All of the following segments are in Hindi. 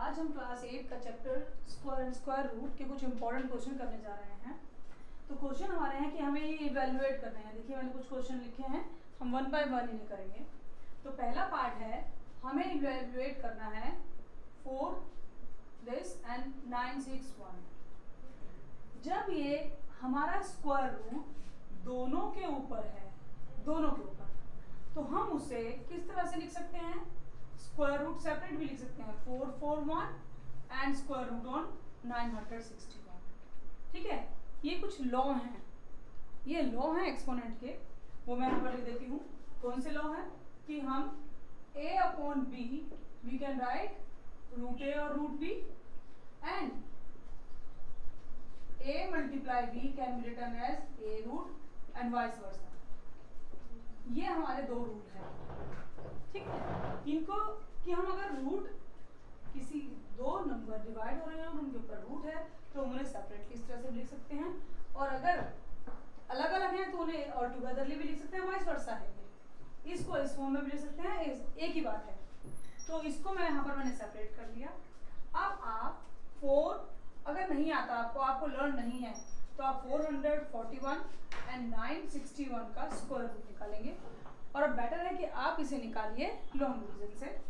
आज हम क्लास 8 का chapter square and square root के कुछ इंपॉर्टेंट क्वेश्चन करने जा रहे हैं। तो क्वेश्चन हमारे हैं कि हमें ये इवेल्युएट करने हैं। देखिए मैंने कुछ क्वेश्चन लिखे हैं, हम वन बाय वन इन्हें करेंगे। तो पहला पार्ट है हमें इवेल्युएट करना है 4 दिस एंड 961। जब ये हमारा स्क्वायर रूट दोनों के ऊपर है, दोनों के ऊपर, तो हम उसे किस तरह से लिख सकते हैं? स्क्वायर रूट सेपरेट भी लिख सकते हैं, 441 एंड स्क्वायर रूट ऑन 961। ठीक है, ये कुछ लॉ हैं, ये लॉ हैं एक्सपोनेंट के, वो मैं यहाँ पर लिख देती हूँ। कौन से लॉ हैं? कि हम a upon b we can write root a और root b and a multiply b can be written as a root and vice versa. ये हमारे दो रूट हैं। ठीक है, इनको कि हम अगर रूट किसी दो नंबर डिवाइड हो रहे हैं और उनके ऊपर रूट है तो उन्हें सेपरेटली इस तरह से लिख सकते हैं, और अगर अलग अलग हैं तो उन्हें और टुगेदरली भी लिख सकते हैं, वाइस वर्सा है। इसको इस फॉर्म में भी लिख सकते हैं, एक ही बात है। तो इसको मैं यहाँ पर मैंने सेपरेट कर लिया। अब आप 4 अगर नहीं आता आपको लर्न नहीं है तो आप 441 एंड 961 का स्क्वायर रूट निकालेंगे, और अब बेटर है कि आप इसे निकालिए लॉन्ग डिवीजन से।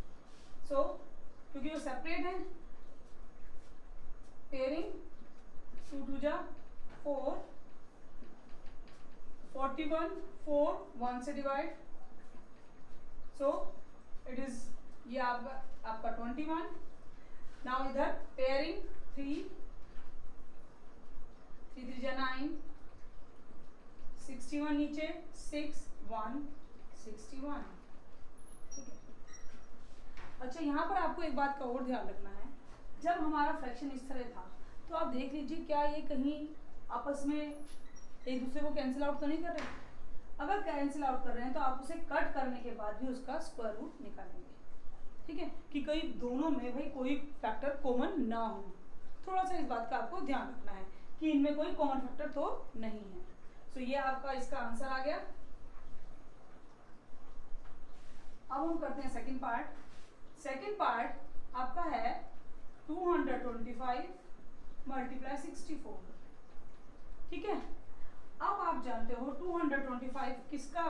सो क्योंकि वो सेपरेट है, पेयरिंग 2 2 जा 4, 41 4 1 से डिवाइड, सो इट इज ये आपका 21। नाउ इधर पेयरिंग 3 3 जा 9, 61 नीचे 6 1 61। ठीक है, अच्छा यहाँ पर आपको एक बात का और ध्यान रखना है। जब हमारा फ्रैक्शन इस तरह था तो आप देख लीजिए क्या ये कहीं आपस में एक दूसरे को कैंसिल आउट तो नहीं कर रहे। अगर कैंसिल आउट कर रहे हैं तो आप उसे कट करने के बाद भी उसका स्क्वायर रूट निकालेंगे। ठीक है, कि कहीं दोनों में भाई कोई फैक्टर कॉमन ना हो। थोड़ा सा इस बात का आपको ध्यान रखना है कि इनमें कोई कॉमन फैक्टर तो नहीं है। सो ये आपका इसका आंसर आ गया। अब हम करते हैं सेकंड पार्ट। सेकंड पार्ट आपका है 225 मल्टीप्लाई 64। ठीक है, अब आप जानते हो 225 किसका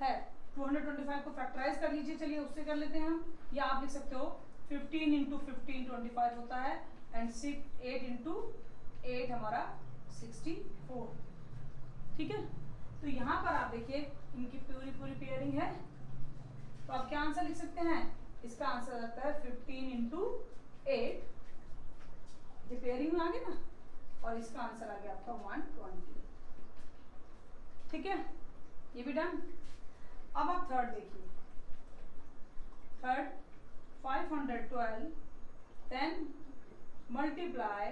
है? 225 को फैक्टराइज कर लीजिए, चलिए उससे कर लेते हैं हम। या आप लिख सकते हो 15 इंटू 15 25 होता है, एंड 8 इंटू 8 हमारा 64। ठीक है, तो यहाँ पर आप देखिए इनकी पूरी पेयरिंग है, तो आप क्या आंसर लिख सकते हैं? इसका आंसर आता है 15 इंटू 8, ये पेयरिंग में आ गया ना, और इसका आंसर आ गया आपका 120। ठीक है, ये भी डन। अब आप थर्ड देखिए, थर्ड 512 10 मल्टीप्लाई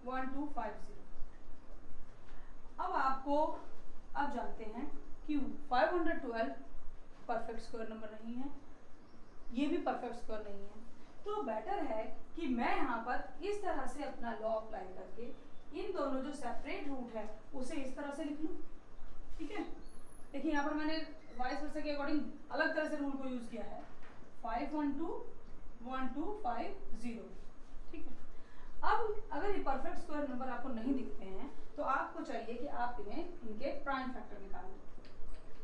1250। अब आपको अब जानते हैं कि 512 परफेक्ट स्क्वायर नंबर नहीं है, ये भी परफेक्ट स्क्वायर नहीं है, तो बेटर है कि मैं यहाँ पर इस तरह से अपना लॉ अप्लाई करके इन दोनों जो सेपरेट रूट है उसे इस तरह से लिख लूँ। ठीक है, देखिए यहाँ पर मैंने वाइस वर्सा के अकॉर्डिंग अलग तरह से रूल को यूज किया है, 512 ठीक है। अब अगर ये परफेक्ट स्क्वायर नंबर आपको नहीं दिखते हैं तो आपको चाहिए कि आप इन्हें इनके प्राइम फैक्टर निकालें।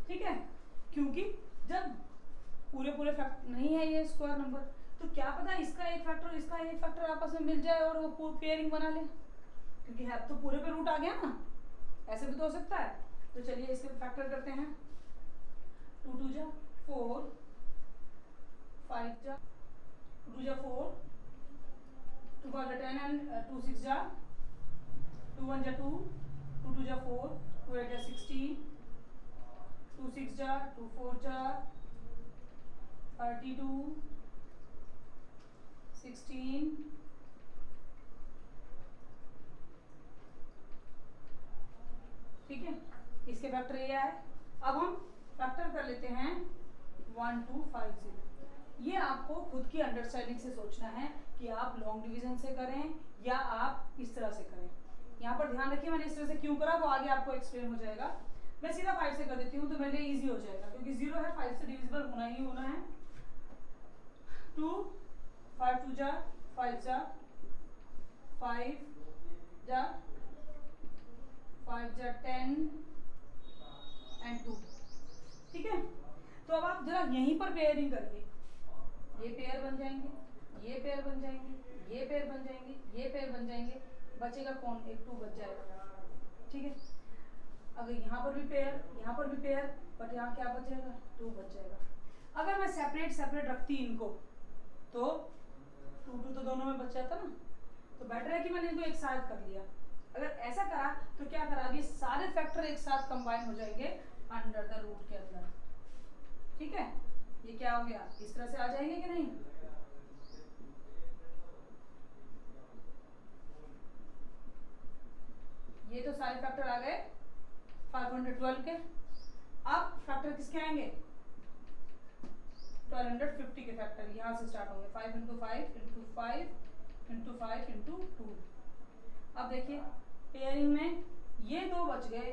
ठीक है, क्योंकि जब पूरे फैक्टर नहीं है ये स्क्वायर नंबर, तो क्या पता इसका एक फैक्टर इसका एक फैक्टर आपस में मिल जाए और वो पेयरिंग बना ले, क्योंकि है तो पूरे पे रूट आ गया ना, ऐसे भी तो हो सकता है। तो चलिए इसके फैक्टर करते हैं। 2 2 जा 4, 5 जा 2 जा 4, 2 5 जा 10 एंड 2 6 जा 2 1 जा 2, 2 2 जा 4, 2 8 जा 16, 2 6 जा 2 4 जा 32, 16, ठीक है, इसके फैक्टर ये आए। अब हम फैक्टर कर लेते हैं 1250। ये आपको खुद की अंडरस्टैंडिंग से सोचना है कि आप लॉन्ग डिवीजन से करें या आप इस तरह से करें। यहाँ पर ध्यान रखिए मैंने इस तरह से क्यों करा, वो आगे आपको एक्सप्लेन हो जाएगा। मैं सीधा 5 से कर देती हूँ तो मेरे लिए ईजी हो जाएगा, क्योंकि 0 है, 5 से डिविजिबल होना ही होना है। 2 5 2 जा 5 जा 5 जा 5 जा 10 एंड 2। ठीक है, तो अब आप जरा यहीं पर पेयरिंग करिए, ये पेयर बन जाएंगे, ये पेयर बन जाएंगे, ये पेयर बन जाएंगे, ये पेयर बन जाएंगे, बचेगा कौन, एक 2 बच जाएगा। ठीक है, अगर यहाँ पर भी पेयर, यहाँ पर भी पेयर, बट यहाँ क्या बच जाएगा, 2 बच जाएगा। अगर मैं सेपरेट सेपरेट रखती इनको तो 2 2 तो दोनों में बच जाता ना, तो बेटर है कि मैंने इनको एक साथ कर लिया। अगर ऐसा करा तो क्या करा, ये सारे फैक्टर एक साथ कंबाइन हो जाएंगे अंडर द रूट के अंदर। ठीक है, ये क्या हो गया, इस तरह से आ जाएंगे कि नहीं, ये तो सारे फैक्टर आ गए 512 के। अब फैक्टर किसके आएंगे, 1250 के फैक्टर यहाँ से स्टार्ट होंगे, 5 इंटू 5 इंटू 5 इंटू 5 इंटू 2। अब देखिए पेयरिंग में ये 2 बच गए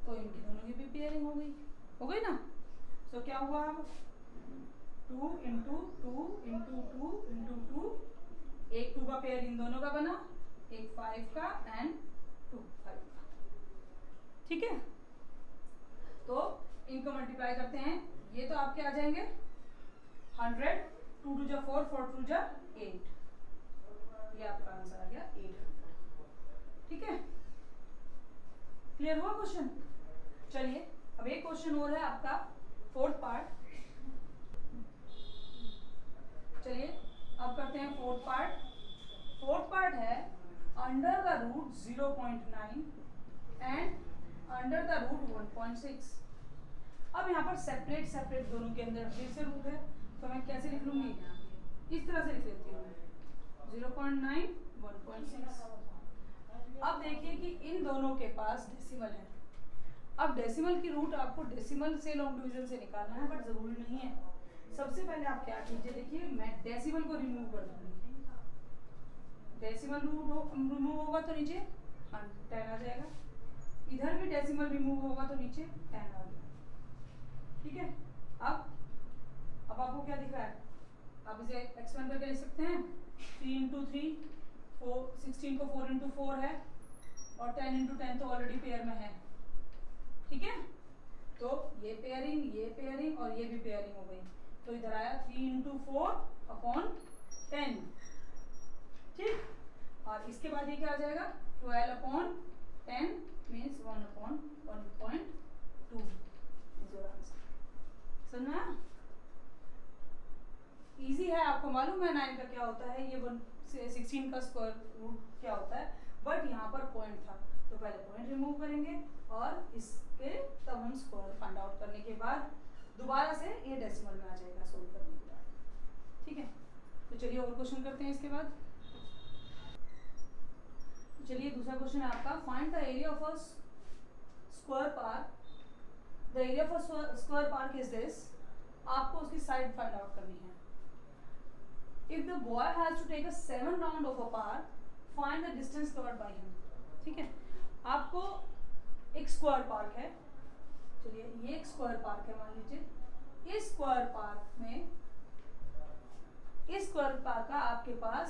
तो इनकी दोनों की भी पेयरिंग हो गई ना। तो क्या हुआ, अब 2 इंटू 2 इंटू 2 इंटू 2, एक 2 का पेयर इन दोनों का बना, एक 5 का एंड 2 5 का। ठीक है, तो इनको मल्टीप्लाई करते हैं, ये तो आपके आ जाएंगे 100, 2 2 जा 4 4 2 जा 8, ये आपका आंसर आ गया 800। ठीक है, क्लियर हुआ क्वेश्चन। चलिए अब एक क्वेश्चन और है आपका 4th पार्ट। चलिए अब करते हैं 4th पार्ट। 4th पार्ट है under the root 0.9 and under the root 1.6। अब यहाँ पर सेपरेट सेपरेट दोनों के अंदर फिर से रूट है, तो मैं कैसे लिख लूंगी, इस तरह से लिख लेती हूँ 0.9 1.6। अब देखिए कि इन दोनों के पास डेसिमल है। अब डेसिमल की रूट आपको डेसिमल से लॉन्ग डिवीजन से निकालना है, बट जरूरी नहीं है। सबसे पहले आप क्या कीजिए, देखिए मैं डेसिमल को रिमूव कर दूंगी, डेसिमल रूट रिमूव होगा तो नीचे 10 आ जाएगा, इधर भी डेसिमल रिमूव होगा तो नीचे 10 आ गया। ठीक है, अब आपको क्या दिख रहा है, आप इसे एक्सपेंड करके लिख सकते हैं 3 इंटू 3 4, 16 को 4 इंटू 4 है और 10 इंटू 10 तो ऑलरेडी पेयर में है। ठीक है, तो ये पेयरिंग और ये भी पेयरिंग हो गई, तो इधर आया 3 इंटू 4 अपॉन 10। ठीक, और इसके बाद ये क्या आ जाएगा 12 upon 10 means 1 upon 1.2 is your answer. समझ में आया, इजी है, आपको मालूम है 9 का क्या होता है, ये 1 से 16 का स्क्वायर रूट क्या होता है, बट यहाँ पर पॉइंट था तो पहले पॉइंट रिमूव करेंगे और इसके तब हम स्क्वायर फाइंड आउट करने के बाद दोबारा से ये डेसिमल में आ जाएगा सोल्व करने के बाद। ठीक है, तो चलिए और क्वेश्चन करते हैं इसके बाद। चलिए दूसरा क्वेश्चन है आपका, find the area of a square park. The area of a square park is this. आपको उसकी साइड फाइंड आउट करनी है। If the boy has to take a 7 round of a park, find the distance covered by him. ठीक है, आपको एक स्क्वायर पार्क है, चलिए ये एक स्क्वायर पार्क है मान लीजिए, इस स्क्वायर पार्क में इस स्क्वायर पार्क का आपके पास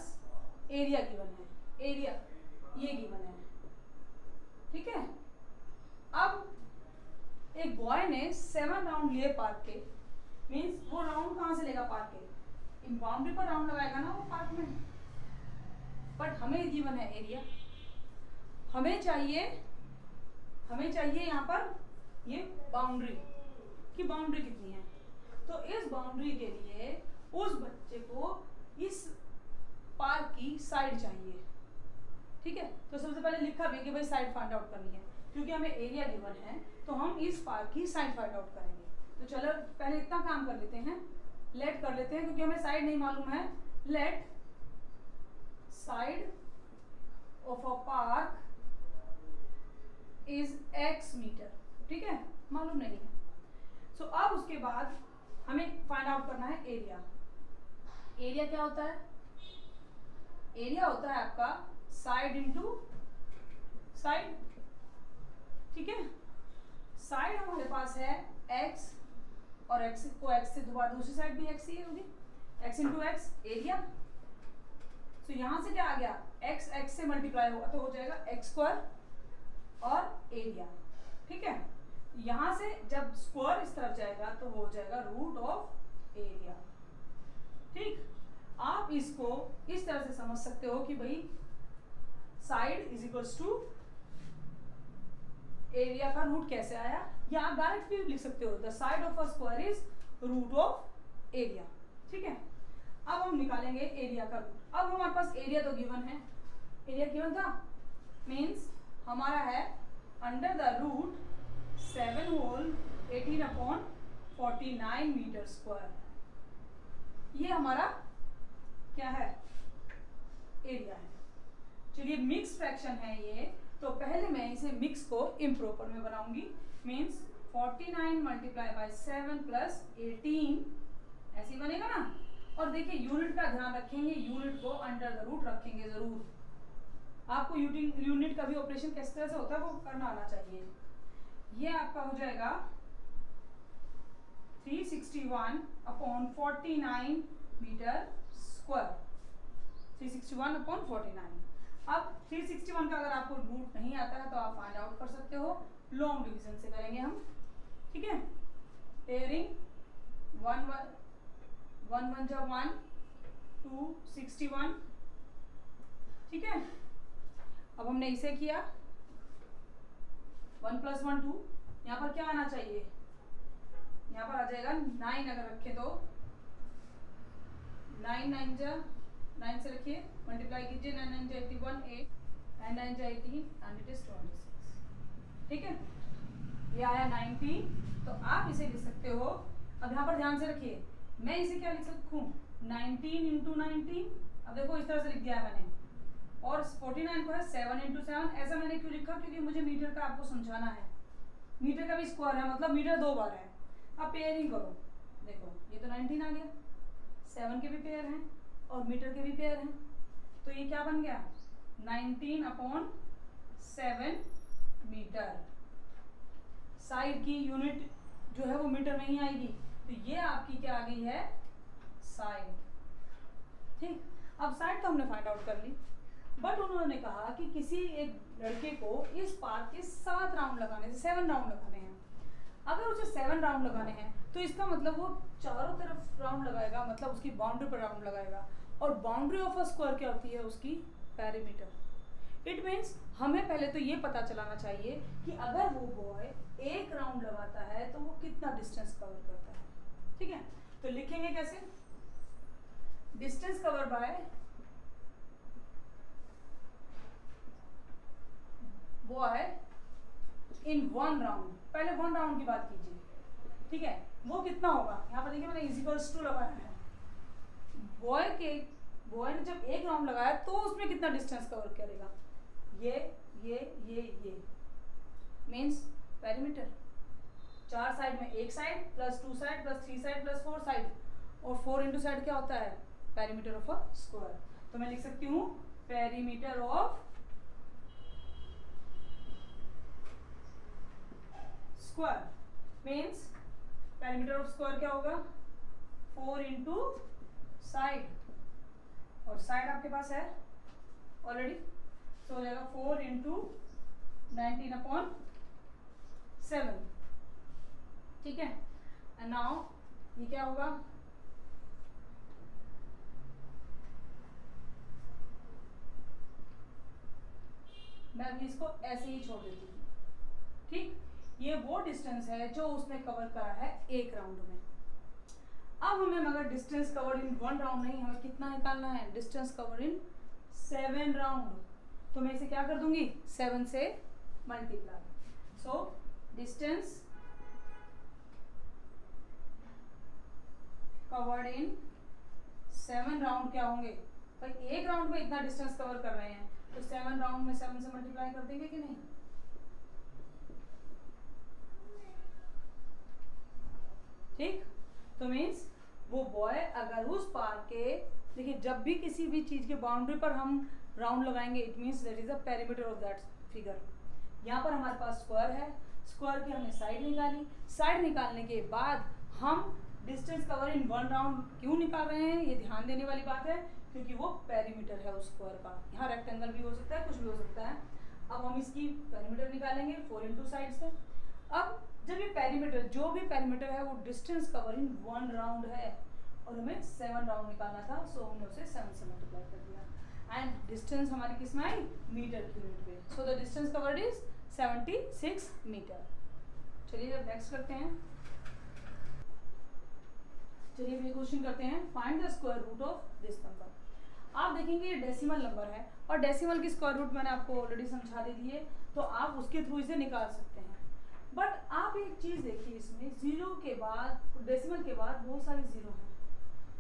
एरिया गिवन है, एरिया ये गिवन है। ठीक है, अब एक बॉय ने 7 राउंड लिए पार्क के, मीन्स वो राउंड कहाँ से लेगा पार्क के, बाउंड्री पर राउंड लगाएगा ना वो पार्क में, बट हमें गिवन है एरिया, हमें चाहिए यहाँ पर ये बाउंड्री की बाउंड्री कितनी है, तो इस बाउंड्री के लिए उस बच्चे को इस पार्क की साइड चाहिए। ठीक है, तो सबसे पहले लिखा भी कि भाई साइड फाइंड आउट करनी है, क्योंकि हमें एरिया गिवन है तो हम इस पार्क की साइड फाइंड आउट करेंगे। तो चलो पहले इतना काम कर लेते हैं, लेट कर लेते हैं, क्योंकि हमें साइड नहीं मालूम है। Let side of a park is x metre. ठीक है, मालूम नहीं है। सो अब उसके बाद हमें फाइंड आउट करना है एरिया। एरिया क्या होता है, एरिया होता है आपका साइड इंटू साइड। ठीक है, साइड हमारे पास है x और x को x से दोबारा दूसरी साइड भी x ही होगी, x इंटू एक्स एरिया। तो यहां से क्या आ गया, x x से मल्टीप्लाई होगा तो हो जाएगा एक्स स्क्वायर और एरिया। ठीक है, यहां से जब स्क्वायर इस तरफ जाएगा तो हो जाएगा रूट ऑफ एरिया। ठीक, आप इसको इस तरह से समझ सकते हो कि भाई side is equals to area का रूट कैसे आया, या आप डायरेक्ट भी लिख सकते हो the side of a square is root of area. ठीक है, अब हम निकालेंगे एरिया का रूट। अब हमारे पास एरिया तो गिवन है, एरिया गिवन था, मीन्स हमारा है under the root 7 whole 18/49 metre square. ये हमारा क्या है, एरिया है। चलिए मिक्स फ्रैक्शन है ये, तो पहले मैं इसे मिक्स को इम्प्रॉपर में बनाऊंगी, मीन्स 49 मल्टीप्लाई बाय 7 प्लस 18 ऐसे ही बनेगा ना। और देखिए यूनिट का ध्यान रखेंगे, यूनिट को अंडर द रूट रखेंगे जरूर। आपको यूनिट का भी ऑपरेशन किस तरह से होता है वो करना आना चाहिए। ये आपका हो जाएगा 361/49 मीटर स्क्वायर, 361/49। अब 361 का अगर आपको रूट नहीं आता है तो आप फाइंड आउट कर सकते हो, लॉन्ग डिवीजन से करेंगे हम। ठीक है, पेयरिंग 1 1 जा 1 2 61। ठीक है, अब हमने इसे किया 1 + 1 2, यहाँ पर क्या आना चाहिए, यहाँ पर आ जाएगा 9 अगर रखे तो 9 9 जा 9 से रखिए, मल्टीप्लाई कीजिए 9 9 जा 81 8 9 9 जा 18 एंड इट इज 26। ठीक है, ये आया 19। तो आप इसे लिख सकते हो, अब यहाँ पर ध्यान से रखिए, मैं इसे क्या लिख सकूँ 19 × 19। अब देखो इस तरह से लिख दिया है मैंने, और 49 को है 7 × 7। ऐसा मैंने क्यों लिखा, क्योंकि मुझे मीटर का आपको समझाना है, मीटर का भी स्क्वायर है, मतलब मीटर 2 बार है। अब पेयरिंग करो, देखो ये तो 19 आ गया, 7 के भी पेयर हैं और मीटर के भी पेयर हैं, तो ये क्या बन गया 19/7 मीटर। साइड की यूनिट जो है वो मीटर में ही आएगी, तो ये आपकी क्या आ गई है, साइड। ठीक, अब साइड तो हमने फाइंड आउट कर ली, बट उन्होंने कहा कि किसी एक लड़के को इस पार्क के 7 राउंड लगाने से 7 राउंड लगाने हैं। अगर उसे 7 राउंड लगाने हैं तो इसका मतलब वो चारों तरफ राउंड लगाएगा, मतलब उसकी बाउंड्री पर राउंड लगाएगा। और बाउंड्री ऑफ अ स्क्वायर क्या होती है, उसकी पेरीमीटर। इट मीन्स हमें पहले तो ये पता चलाना चाहिए कि अगर वो बॉय 1 राउंड लगाता है तो वो कितना डिस्टेंस कवर करता है। ठीक है, तो लिखेंगे कैसे, distance cover by boy in 1 round. पहले 1 राउंड की बात कीजिए। ठीक है, वो कितना होगा, यहाँ पर देखिए मैंने इक्वल्स टू लगाया है। बॉय ने जब 1 राउंड लगाया तो उसमें कितना डिस्टेंस कवर करेगा, ये मीन्स पेरीमीटर। 4 साइड में 1 side plus 2 side plus 3 side plus 4 side, और 4 इंटू साइड क्या होता है, पेरीमीटर ऑफ अ स्क्वायर। तो मैं लिख सकती हूँ perimeter of square means perimeter of square क्या होगा 4 इंटू साइड, और साइड आपके पास है ऑलरेडी, तो हो जाएगा 4 इंटू 19/7। ठीक है, एंड नाउ ये क्या होगा, मैं अभी इसको ऐसे ही छोड़ देती हूँ। ठीक, ये वो डिस्टेंस है जो उसने कवर करा है 1 राउंड में। अब हमें मगर डिस्टेंस कवर्ड इन 1 राउंड नहीं, हमें कितना निकालना है, डिस्टेंस कवर्ड इन 7 राउंड। तो मैं इसे क्या कर दूंगी 7 से multiply. So distance covered in 7 round क्या होंगे भाई, 1 राउंड में इतना डिस्टेंस कवर कर रहे हैं तो 7 राउंड में 7 से मल्टीप्लाई कर देंगे कि नहीं। ठीक, तो मीन्स वो बॉय अगर उस पार्क के, देखिए जब भी किसी भी चीज के बाउंड्री पर हम राउंड लगाएंगे it means that is the perimeter of that figure. यहाँ पर हमारे पास स्क्वायर है, स्क्वायर की हमने साइड निकाली, साइड निकालने के बाद हम डिस्टेंस कवर इन 1 राउंड क्यों निकाल रहे हैं, ये ध्यान देने वाली बात है, क्योंकि वो पेरीमीटर है उस स्क्वायर का। यहाँ रेक्टेंगल भी हो सकता है, कुछ भी हो सकता है। अब हम इसकी पेरीमीटर निकालेंगे 4 इंटू साइड से। अब जब ये पेरीमीटर, जो भी पेरीमीटर है वो डिस्टेंस कवर इन 1 राउंड है और हमें 7 राउंड निकालना था, सो हमने उसे 7 से मल्टीप्लाई कर दिया एंड डिस्टेंस हमारी किस में आई, मीटर की यूनिट पे। So the distance covered is 76 metre. चलिए अब नेक्स्ट करते हैं। चलिए ये क्वेश्चन करते हैं, find the square root of this number. आप देखेंगे ये डेसिमल नंबर है और डेसिमल की स्क्वायर रूट मैंने आपको ऑलरेडी समझा दी है, तो आप उसके थ्रू इसे निकाल सकते हैं। बट आप एक चीज़ देखिए, इसमें जीरो के बाद, डेसिमल के बाद बहुत सारे जीरो हैं,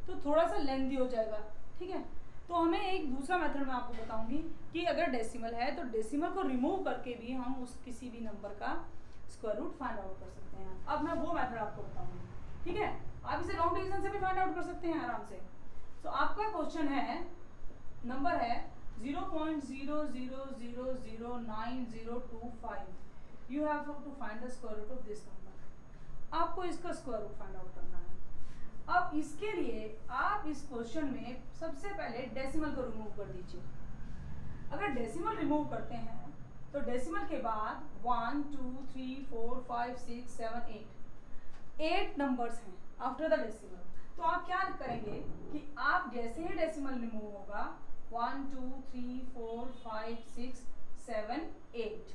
तो थोड़ा सा लेंथी हो जाएगा, ठीक है। तो हमें एक दूसरा मेथड मैं आपको बताऊंगी कि अगर डेसिमल है तो डेसिमल को रिमूव करके भी हम उस किसी भी नंबर का स्क्वायर रूट फाइंड आउट कर सकते हैं। अब मैं वो मेथड आपको बताऊंगी, ठीक है। आप इसे लॉन्ग डिवीजन से भी फाइंड आउट कर सकते हैं आराम से। तो आपका क्वेश्चन है, नंबर है 0.00009025। You have to find the square root of this number. आपको इसका स्क्वायर रूट फाइंड आउट करना है। अब इसके लिए आप इस क्वेश्चन में सबसे पहले डेसिमल को रिमूव कर दीजिए। अगर डेसिमल रिमूव करते हैं तो डेसिमल के बाद 1 2 3 4 5 6 7 8 नंबर्स हैं आफ्टर द डेसिमल। तो आप क्या करेंगे कि आप जैसे ही डेसिमल रिमूव होगा 1 2 3 4 5 6 7 8,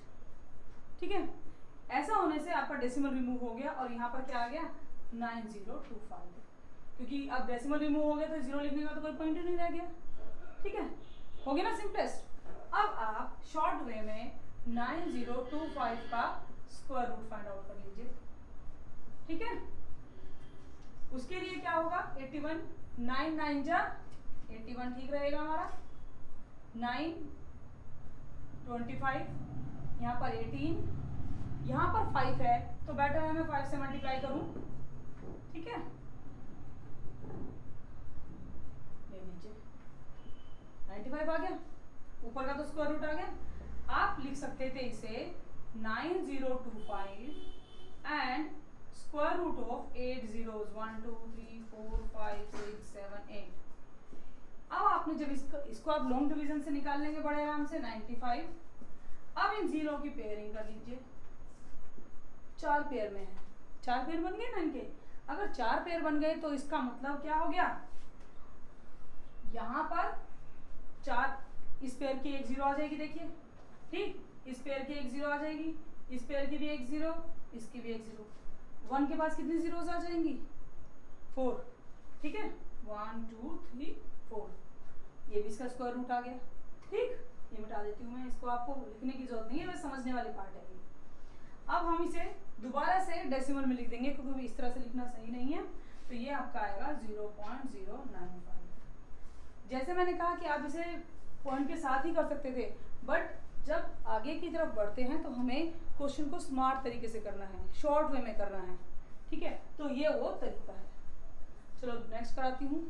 ठीक है। ऐसा होने से आपका डेसिमल रिमूव हो गया और यहाँ पर क्या आ गया 9025, क्योंकि अब डेसिमल रिमूव हो गया तो जीरो लिखने का तो कोई पॉइंट ही नहीं रह गया, ठीक है। हो गया ना सिंपलेस्ट। अब आप शॉर्ट वे में 9025 का स्क्वायर रूट फाइंड आउट कर लीजिए, ठीक है। उसके लिए क्या होगा, 81 9 9 जा 81 ठीक रहेगा हमारा, 9 25, यहाँ पर 18, यहाँ पर 5 है तो बेटर है मैं 5 से मल्टीप्लाई करूं, ठीक है। ले लीजिए 95 आ गया, ऊपर का तो स्क्वायर रूट आ गया। आप लिख सकते थे इसे 9025 and square root of 8 zeros 1 2 3 4 5 6 7 8। अब आपने जब इसको आप लॉन्ग डिवीजन से निकाल लेंगे बड़े आराम से 95। अब इन जीरो की पेयरिंग कर लीजिए, 4 पेयर में है, 4 पेयर बन गए ना इनके। अगर 4 पेयर बन गए तो इसका मतलब क्या हो गया, यहाँ पर 4, इस पेयर की एक जीरो आ जाएगी, देखिए ठीक, इस पेयर की एक जीरो आ जाएगी, इस पेयर की भी एक जीरो, इसकी भी एक जीरो। 1 के पास कितनी जीरोज आ जाएंगी 4, ठीक है। 1 2 3 4, ये भी इसका स्क्वायर रूट आ गया, ठीक। ये मिटा देती हूँ मैं, इसको आपको लिखने की जरूरत नहीं है, बस समझने वाली पार्ट है ये। अब हम इसे दोबारा से डेसिमल में लिख देंगे क्योंकि इस तरह से लिखना सही नहीं है। तो ये आपका आएगा 0.095। जैसे मैंने कहा कि आप इसे पॉइंट के साथ ही कर सकते थे, बट जब आगे की तरफ बढ़ते हैं तो हमें क्वेश्चन को स्मार्ट तरीके से करना है, शॉर्ट वे में करना है, ठीक है। तो ये वो तरीका है। चलो नेक्स्ट कराती हूँ।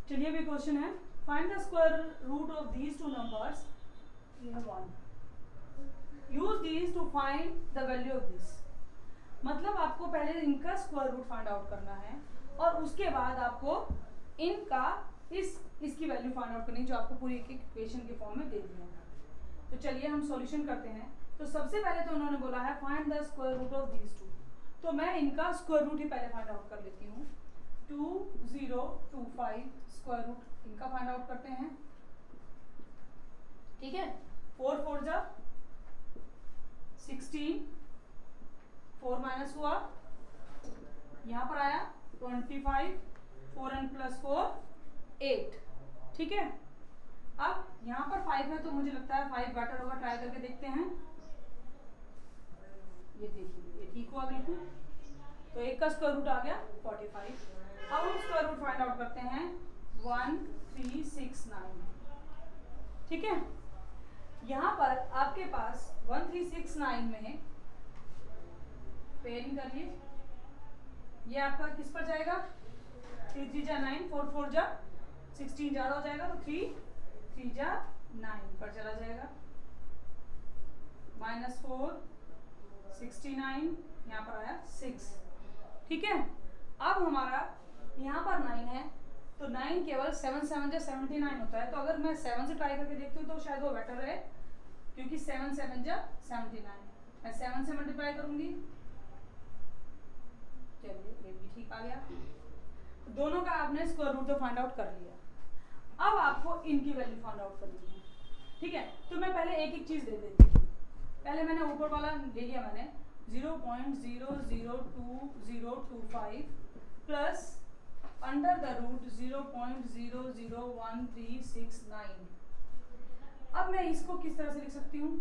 चलिए भी क्वेश्चन है, find the square root of these two numbers. ये है 1। Use these two find the value of this. मतलब आपको पहले इनका स्क्वायर रूट फाइंड आउट करना है और उसके बाद आपको इनका इसकी वैल्यू फाइंड आउट करनी, जो आपको पूरी एक इक्वेशन के फॉर्म में दे दिया है। तो चलिए हम सॉल्यूशन करते हैं। तो सबसे पहले तो उन्होंने बोला है find the square root of these two, तो मैं इनका स्क्वायर रूट ही पहले फाइंड आउट कर लेती हूँ। 2025 स्क्वायर रूट इनका फाइंड आउट करते हैं, ठीक है। 4 4 जा 16, 4 माइनस हुआ, यहाँ पर आया 25, 4n + 4 8, ठीक है। अब यहाँ पर 5 है तो मुझे लगता है 5 बेटर होगा, ट्राई करके देखते हैं। ये देखिए ये ठीक हुआ बिल्कुल, तो एक का स्क्वायर रूट आ गया 45। अब हम स्क्वायर रूट फाइंड आउट करते हैं 1369, ठीक है। यहाँ पर आपके पास 1369 में पेयरिंग करिए, ये आपका किस पर जाएगा, 3 3 जा 9, 4 4 जा 16 ज़्यादा हो जाएगा तो 3 3 जा 9 पर चला जाएगा, -4 69, यहाँ पर आया 6। ठीक है। अब हमारा यहाँ पर 9 है, तो 9 केवल 7 7 जा 79 होता है। तो अगर मैं 7 से ट्राई करके देखती हूँ तो शायद वो बेटर है, क्योंकि 7 7 जा 79। मैं 7 से मल्टीप्लाई करूंगी, चलिए ये भी ठीक आ गया। तो दोनों का आपने स्क्वायर रूट तो फाइंड आउट कर लिया। अब आपको इनकी वैल्यू फाइंड आउट करनी है, ठीक है। तो मैं पहले एक एक चीज दे देती हूँ। पहले मैंने ऊपर वाला ले लिया, मैंने 0.002025 प्लस अंडर द रूट 0.001369। अब मैं इसको किस तरह से लिख सकती हूँ?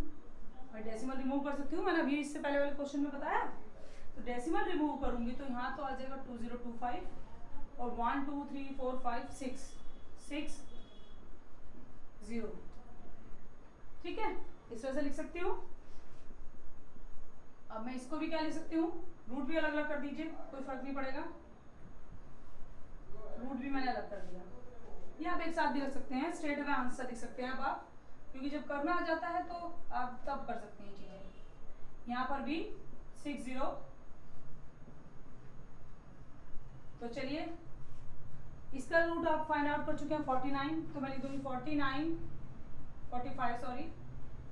मैं डेसिमल रिमूव कर सकती हूँ, मैंने अभी इससे पहले वाले क्वेश्चन में बताया। तो डेसिमल रिमूव करूंगी तो यहाँ तो आ जाएगा 2025 और 1 2 3 4 5 6 6 0, ठीक है। इस तरह से लिख सकती हूँ। अब मैं इसको भी क्या लिख सकती हूँ? रूट भी अलग अलग कर दीजिए, कोई फर्क नहीं पड़ेगा। रूट भी मैंने अलग कर दिया। ये आप एक साथ भी रख सकते हैं, स्ट्रेट अवे आंसर लिख सकते हैं अब आप, क्योंकि जब करना आ जाता है तो आप तब कर सकते हैं चीजें। यहाँ पर भी 6 0। तो चलिए इसका रूट आप फाइंड आउट कर चुके हैं 49, तो मैं लिख दूंगी 45 सॉरी,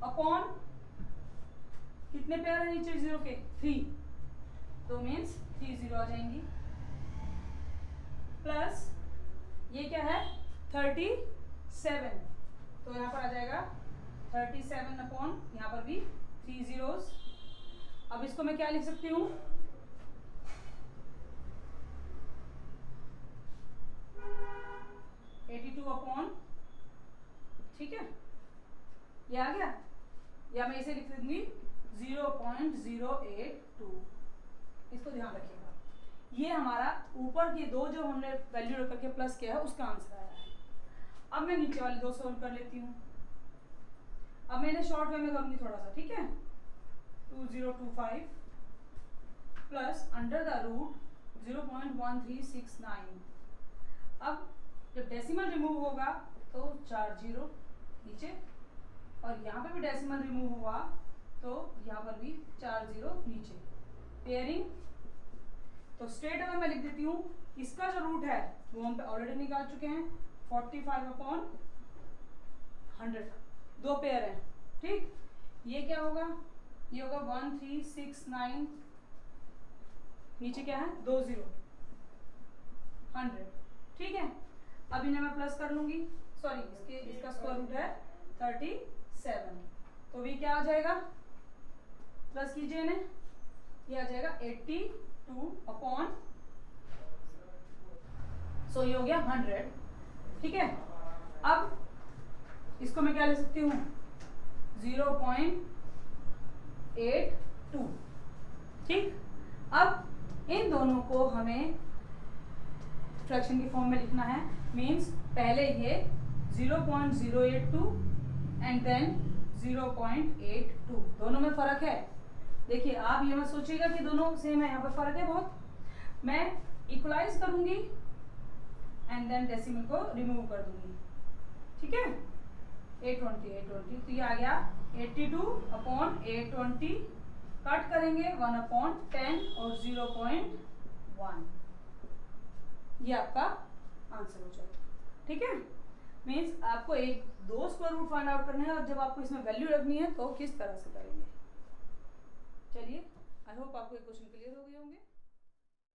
अपॉन कितने पेयर है नीचे जीरो के? 3, तो मीन्स 3 0 आ जाएंगी, प्लस ये क्या है 37, तो यहाँ पर आ जाएगा 37 अपॉन यहाँ पर भी 3 zeros। अब इसको मैं क्या लिख सकती हूँ? 82 अपॉन, ठीक है, ये आ गया। या मैं इसे लिख दूंगी 0.082। इसको ध्यान रखिएगा, ये हमारा ऊपर के दो जो हमने वैल्यू रख करके प्लस किया है उसका आंसर आया है। अब मैं नीचे वाले दो सोल्व कर लेती हूँ। अब मैंने शॉर्ट वे में करूंगी थोड़ा सा, ठीक है। 2025 प्लस अंडर द रूट 0.1369। अब जब डेसिमल रिमूव होगा तो 4 0 नीचे, और यहाँ पे भी डेसिमल रिमूव हुआ तो यहाँ पर भी 4 0 नीचे। पेयरिंग तो स्ट्रेट अवे मैं लिख देती हूँ, इसका जो रूट है वो हम पे ऑलरेडी निकाल चुके हैं, 45 अपॉन 100, दो पेयर है, ठीक। ये क्या होगा? ये होगा 1369, नीचे क्या है 2 0, 100, ठीक है। अब इन्हें मैं प्लस कर लूंगी, सॉरी इसका स्क्वायर रूट है 37, तो भी क्या आ जाएगा? प्लस कीजिए इन्हें, ये आ जाएगा 82 अपॉन, सो ये हो गया 100, ठीक है। अब इसको मैं क्या ले सकती हूँ? 0.82, ठीक। अब इन दोनों को हमें फ्रैक्शन की फॉर्म में लिखना है, मींस पहले ये 0.082 एंड देन 0.82, दोनों में फर्क है। देखिए आप ये मत सोचिएगा कि दोनों सेम है, यहाँ पर फर्क है बहुत। मैं इक्वलाइज करूंगी एंड देन डेसिमल को रिमूव कर दूंगी, ठीक है। 820, तो ये आ गया 82 अपॉन 820, कट करेंगे 1 अपॉन 10 और 0.1, ये आपका आंसर हो जाएगा, ठीक है। मीन्स आपको एक दो स्क्वायर रूट फाइंड आउट करना है, और जब आपको इसमें वैल्यू रखनी है तो किस तरह से करेंगे। चलिए, आई होप आपको ये क्वेश्चन क्लियर हो गए होंगे।